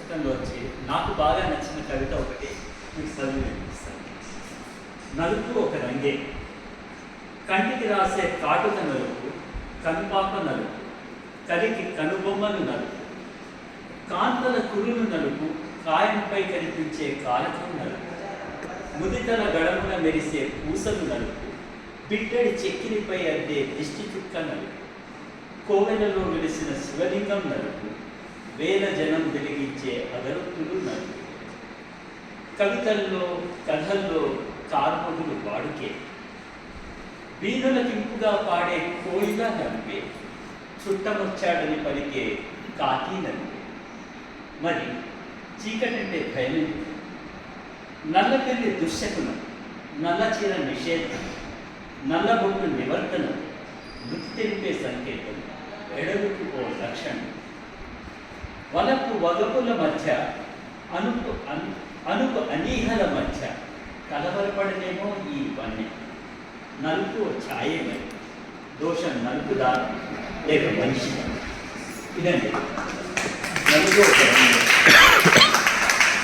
పుస్తకంలో వచ్చి నాకు బాగా నచ్చిన కవిత ఒకటి మీకు చదివి వినిపిస్తాను. నలుపు ఒక రంగే, కంటికి రాసే కాటుక నలుపు, కనుపాప నలుపు, కలికి కనుబొమ్మలు నలుపు, కాంతల కురులు నలుపు, కాయంపై కనిపించే కాలకం నలుపు, ముదితల గడమున మెరిసే పూసలు నలుపు, బిడ్డడి చెక్కిలిపై అద్దే దిష్టి చుక్క నలుపు, కోవెలలో వెలిసిన శివలింగం నలుపు, వేల జనం వెలిగించే అగరొత్తులు నలుపు. కవితల్లో కథల్లో కార్ముకులు వాడుకే, వీణుల కింపుగా పాడే కోయిల నలుపే, చుట్టమొచ్చాడని పలికే కాకి నలుపే. మరి చీకటంటే భయం, నల్లపెల్లి దుశ్శకునం, నల్లచీర నిషేధం, నల్లబొట్టు నివర్తనం, మృతి తెలిపే సంకేతం, ఎడలుకు ఓ లక్షణం. వలపు వగపుల మధ్య అనుపు అనీహల మధ్య కలవరపడనేమో ఈ వన్య. నలుపు ఛాయమై దోషం నలుపుదా లేక మనిషి. ఇదండి నలుపు ఒక